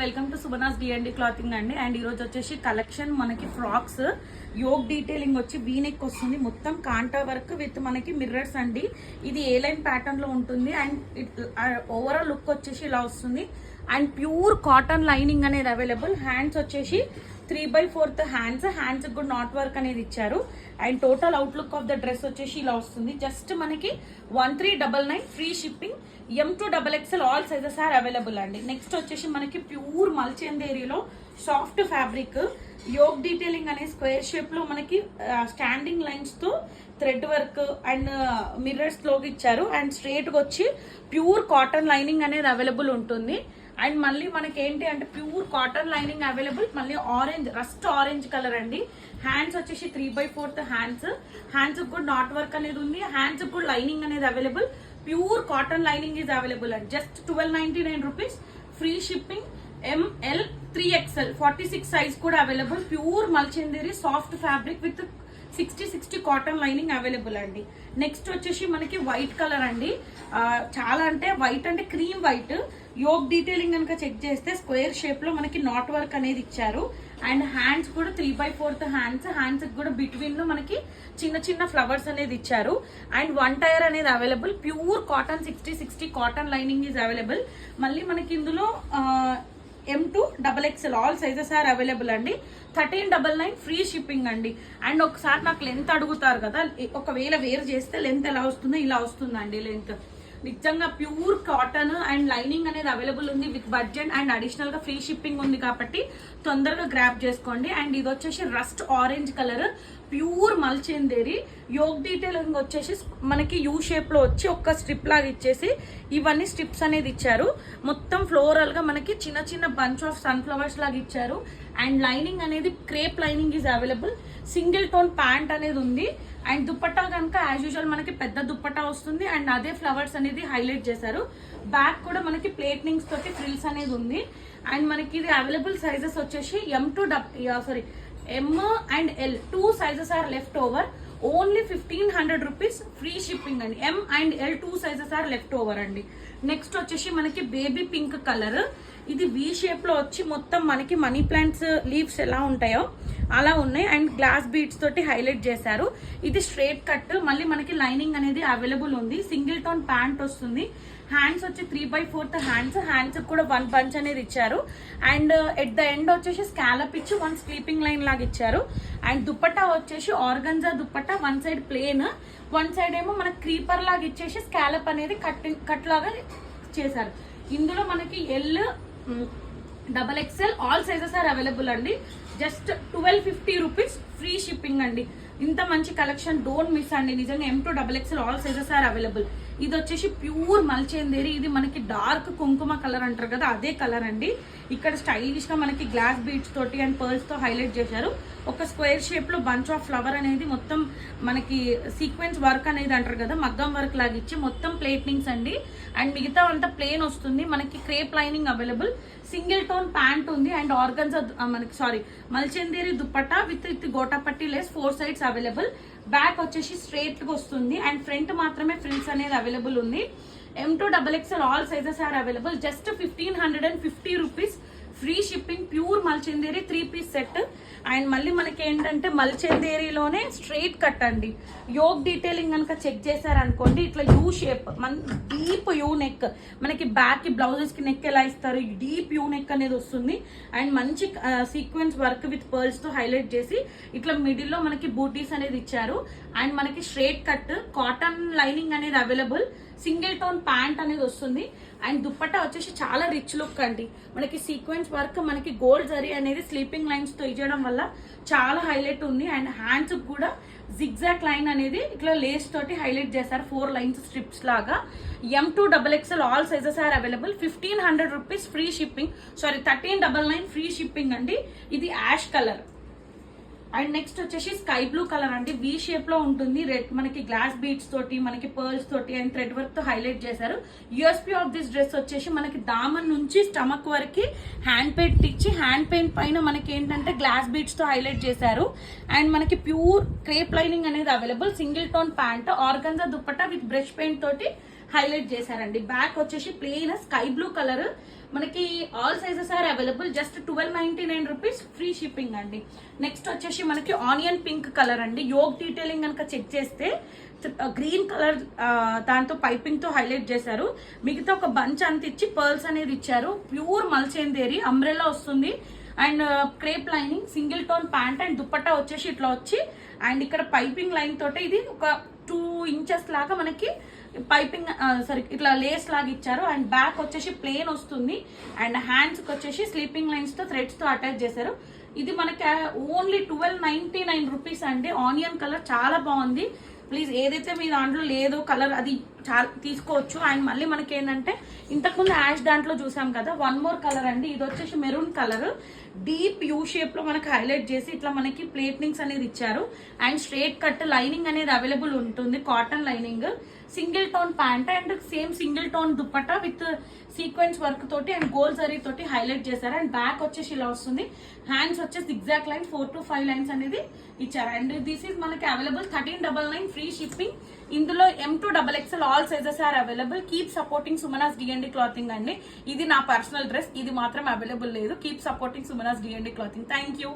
Welcome to సుబనాస్ D&D clothing అండి. And ఈరోజు వచ్చేసి కలెక్షన్ మనకి ఫ్రాక్స్ యోగ్ డీటెయిలింగ్ వచ్చి వీనెక్ వస్తుంది. మొత్తం కాంటా వర్క్ విత్ మనకి మిర్రర్స్ అండి. ఇది ఏ లైన్ ప్యాటర్న్ లో ఉంటుంది. అండ్ ఓవరాల్ లుక్ వచ్చేసి ఇలా వస్తుంది. అండ్ ప్యూర్ కాటన్ లైనింగ్ అనేది అవైలబుల్. హ్యాండ్స్ వచ్చేసి 3/4 హ్యాండ్స్ కూడా నాట్ వర్క్ అనేది ఇచ్చారు. And total outlook of the dress వచ్చేసి ఇలా వస్తుంది. జస్ట్ మనకి 1399 free shipping. M to XXL all sizes are available అండి. నెక్స్ట్ వచ్చేసి మనకి ప్యూర్ మల్చేందేరిలో సాఫ్ట్ ఫ్యాబ్రిక్ యోగ్ డీటెయిలింగ్ అనే స్క్వేర్ షేప్ లో మనకి స్టాండింగ్ లైన్స్ తో థ్రెడ్ వర్క్ అండ్ మిర్రర్స్ లోకి ఇచ్చారు. అండ్ స్ట్రేట్ గా వచ్చి ప్యూర్ కాటన్ లైనింగ్ అనేది అవైలబుల్ ఉంటుంది. అండ్ మళ్ళీ మనకి ఏంటి అంటే ప్యూర్ కాటన్ లైనింగ్ అవైలబుల్. మళ్ళీ ఆరెంజ్ రస్ట్ ఆరెంజ్ కలర్ అండి. హ్యాండ్స్ వచ్చేసి 3/4 హ్యాండ్స్ కూడా నాట్ వర్క్ అనేది ఉంది. హ్యాండ్స్ కూడా లైనింగ్ అనేది available. Pure cotton lining is available అండి. Just 1299 rupees free shipping. ML 3XL 46 size కూడా అవైలబుల్. ప్యూర్ మల్చేందేరి soft fabric with 60 cotton lining available అండి. నెక్స్ట్ వచ్చేసి మనకి వైట్ కలర్ అండి. చాలా అంటే వైట్ అంటే క్రీమ్ వైట్. యోగ్ డీటెయిలింగ్ కనుక చెక్ చేస్తే స్క్వేర్ షేప్ లో మనకి నాట్ వర్క్ అనేది ఇచ్చారు. అండ్ హ్యాండ్స్ కూడా 3/4 హ్యాండ్స్ కూడా బిట్వీన్ లో మనకి చిన్న ఫ్లవర్స్ అనేది ఇచ్చారు. అండ్ 1 టైర్ అనేది available. Pure cotton 60 cotton lining is available. మళ్ళీ మనకి ఇందులో M to XXL all sizes are available అండి. 1399 ఫ్రీ షిప్పింగ్ అండి. అండ్ ఒకసారి నాకు లెంత్ అడుగుతారు కదా, ఒకవేళ వేర్ చేస్తే లెంత్ ఎలా వస్తుందో ఇలా వస్తుందండి లెంత్. నిజంగా ప్యూర్ కాటన్ అండ్ లైనింగ్ అనేది అవైలబుల్ ఉంది విత్ బడ్జెట్. అండ్ అడిషనల్ గా ఫ్రీ షిప్పింగ్ ఉంది కాబట్టి తొందరగా గ్రాప్ చేసుకోండి. అండ్ ఇది వచ్చేసి రస్ట్ ఆరెంజ్ కలర్ ప్యూర్ మల్చేందేరి. యోగ్ డీటెయిలింగ్ వచ్చేసి మనకి యూ షేప్ లో వచ్చి ఒక స్ట్రిప్ లాగా ఇచ్చేసి ఇవన్నీ స్ట్రిప్స్ అనేది ఇచ్చారు. మొత్తం ఫ్లోరల్ గా మనకి చిన్న బంచ్ ఆఫ్ సన్ఫ్లవర్స్ లాగా ఇచ్చారు. అండ్ లైనింగ్ అనేది crepe lining is available. Single tone pant అనేది ఉంది. అండ్ దుప్పట్టా కనుక యాజ్ యూజువల్ మనకి పెద్ద దుప్పట్టా వస్తుంది. అండ్ అదే ఫ్లవర్స్ అనేది హైలైట్ చేశారు. బ్యాక్ కూడా మనకి ప్లేట్నింగ్స్ తోటి ఫ్రిల్స్ అనేది ఉంది. అండ్ మనకి ఇది అవైలబుల్ సైజెస్ వచ్చేసి M and L 2 sizes are left over. Only 1500 rupees free shipping అండి. M and L 2 sizes are left over అండి. నెక్స్ట్ వచ్చేసి మనకి బేబీ పింక్ కలర్. ఇది V షేప్ లో వచ్చి మొత్తం మనకి మనీ ప్లాంట్స్ లీవ్స్ ఎలా ఉంటాయో అలా ఉన్నాయి. అండ్ గ్లాస్ బీడ్స్ తోటి హైలైట్ చేశారు. ఇది స్ట్రేట్ కట్. మళ్ళీ మనకి లైనింగ్ అనేది అవైలబుల్ ఉంది. సింగిల్ టోన్ ప్యాంట్ వస్తుంది. హ్యాండ్స్ వచ్చి 3/4 హ్యాండ్స్ కూడా 1 బంచ్ అనేది ఇచ్చారు. అండ్ ఎట్ ద ఎండ్ వచ్చేసి స్కాలప్ ఇచ్చి 1 స్లీపింగ్ లైన్ లాగా ఇచ్చారు. అండ్ దుప్పట్టా వచ్చేసి organza dupatta. 1 side plain, 1 side ఏమో మనకి క్రీపర్ లాగా ఇచ్చేసి స్కాలప్ అనేది కట్ లాగా చేశారు. ఇందులో మనకి L XXL all sizes are available అండి. జస్ట్ 1250 రూపీస్ ఫ్రీ షిప్పింగ్ అండి. ఇంత మంచి కలెక్షన్ డోంట్ మిస్ అండి. నిజంగా M to XXL all sizes are available. ఇది వచ్చేసి ప్యూర్ మల్చేందేరి. ఇది మనకి డార్క్ కుంకుమ కలర్ అంటారు కదా, అదే కలర్ అండి. ఇక్కడ స్టైలిష్ గా మనకి గ్లాస్ బీడ్స్ తోటి అండ్ పర్ల్స్ తో హైలైట్ చేశారు. ఒక స్క్వేర్ షేప్ లో బంచ్ ఆఫ్ ఫ్లవర్ అనేది మొత్తం మనకి సీక్వెన్స్ వర్క్ అనేది అంటారు కదా, మగ్గం వర్క్ లాగా ఇచ్చి మొత్తం ప్లేట్నింగ్స్ అండి. అండ్ మిగతా అంతా ప్లేన్ వస్తుంది. మనకి crepe lining available. Single tone pant ఉంది. అండ్ ఆర్గన్జా మనకి Mulchanderi dupatta with gotapatti lace 4 sides available. Back వచ్చేసి స్ట్రేట్ గా వస్తుంది. అండ్ ఫ్రంట్ మాత్రమే ఫ్రిల్స్ అనేది అవైలబుల్ ఉంది. M to XXL all sizes are available. Just 1550 rupees free shipping. Pure Mulchanderi 3 piece set. And మళ్ళీ మనకి ఏంటంటే మల్చేందేరిలోనే స్ట్రైట్ కట్ అండి. యోగ్ డీటెయిలింగ్ కనుక చెక్ చేశారనుకోండి ఇట్లా U shape, deep U neck. మనకి బ్యాక్ కి బ్లౌజెస్ కి నెక్ ఎలా ఇస్తారు, డీప్ యూ నెక్ అనేది వస్తుంది. అండ్ మంచి సీక్వెన్స్ వర్క్ విత్ పర్ల్స్ తో హైలైట్ చేసి ఇట్లా మిడిల్ లో మనకి బూటీస్ అనేది ఇచ్చారు. అండ్ మనకి స్ట్రైట్ కట్ కాటన్ లైనింగ్ అనేది అవైలబుల్. సింగిల్ టోన్ ప్యాంట్ అనేది వస్తుంది. అండ్ దుప్పట్టా వచ్చేసి చాలా రిచ్ లుక్ అండి. మనకి సీక్వెన్స్ వర్క్ మనకి గోల్డ్ జరీ అనేది స్లీపింగ్ లైన్స్ తో ఇచ్చడం వల్ల చాలా హైలైట్ ఉంది. అండ్ హ్యాండ్స్ కూడా జిగ్జాక్ లైన్ అనేది ఇట్లా లేస్ తోటి హైలైట్ చేశారు. 4 లైన్స్ స్ట్రిప్స్ లాగా. M to XXL all sizes are available. 1500 rupees free shipping. 1399 free shipping అండి. ఇది యాష్ కలర్. అండ్ నెక్స్ట్ వచ్చేసి స్కై బ్లూ కలర్ అండి. V షేప్ లో ఉంటుంది. రెడ్ మనకి గ్లాస్ బీడ్స్ తోటి మనకి పర్ల్స్ తోటి అండ్ థ్రెడ్ వర్క్ తో హైలైట్ చేశారు. USP ఆఫ్ దిస్ డ్రెస్ వచ్చేసి మనకి దామన్ నుంచి స్టమక్ వరకు హ్యాండ్ పెయింట్ ఇచ్చి హ్యాండ్ పెయింట్ పైన మనకి ఏంటంటే గ్లాస్ బీడ్స్ తో హైలైట్ చేశారు. అండ్ మనకి ప్యూర్ క్రేప్ లైనింగ్ అనేది available. Single tone pant, organza dupatta with brush paint తోటి హైలైట్ చేశారండి. బ్యాక్ వచ్చేసి ప్లెయిన్ స్కై బ్లూ కలర్ మనకి all sizes are available. Just 1299 rupees, free shipping అండి. నెక్స్ట్ వచ్చేసి మనకి ఆనియన్ పింక్ కలర్ అండి. యోగ్ డీటెయిలింగ్ కనుక చెక్ చేస్తే గ్రీన్ కలర్ దాంతో పైపింగ్ తో హైలైట్ చేశారు. మిగతా ఒక బంచ్ అంత ఇచ్చి పర్ల్స్ అనేది ఇచ్చారు. ప్యూర్ మల్చేందేరి అంబ్రెల్లా వస్తుంది and crepe lining, single tone pant and dupatta వచ్చేసి ఇట్లా వచ్చి అండ్ ఇక్కడ పైపింగ్ లైన్ తోటే ఇది ఒక 2 ఇంచెస్ లాగా మనకి పైపింగ్ సారీ ఇట్లా లేస్ లాగా ఇచ్చారు. అండ్ బ్యాక్ వచ్చేసి ప్లేన్ వస్తుంది అండ్ హ్యాండ్స్ కి వచ్చేసి స్లీపింగ్ లైన్స్ తో థ్రెడ్స్ తో అటాచ్ చేశారు. ఇది మనకి ఓన్లీ 1299 రూపీస్ అండి. ఆనియన్ కలర్ చాలా బాగుంది. ప్లీజ్ ఏదైతే మీ దాంట్లో లేదో కలర్ అది చాలా తీసుకోవచ్చు. అండ్ మళ్ళీ మనకి ఏంటంటే ఇంతకుముందు యాష్ దాంట్లో చూసాం కదా, 1 మోర్ కలర్ అండి. ఇది వచ్చేసి maroon colour, deep U shape లో మనకి హైలైట్ చేసి ఇట్లా మనకి ప్లేట్నింగ్స్ అనేది ఇచ్చారు. అండ్ స్ట్రేట్ కట్ లైనింగ్ అనేది అవైలబుల్ ఉంటుంది, cotton lining, single tone pant and same single tone dupatta with sequence work తోటి అండ్ గోల్ జరీ తోటి హైలైట్ చేశారు. అండ్ బ్యాక్ వచ్చేసి ఇలా వస్తుంది. హ్యాండ్స్ వచ్చేసి ఎగ్జాక్ట్ లైన్ 4 to 5 లైన్స్ అనేది ఇచ్చారు. అండ్ దిస్ ఈజ్ మనకి అవైలబుల్ 1399 ఫ్రీ షిప్పింగ్. ఇందులో M to XXL all sizes are available. Keep supporting Sumana's D&D clothing అండి. ఇది నా పర్సనల్ డ్రెస్, ఇది మాత్రం అవైలబుల్ లేదు. Keep supporting Sumana's D&D clothing. Thank you.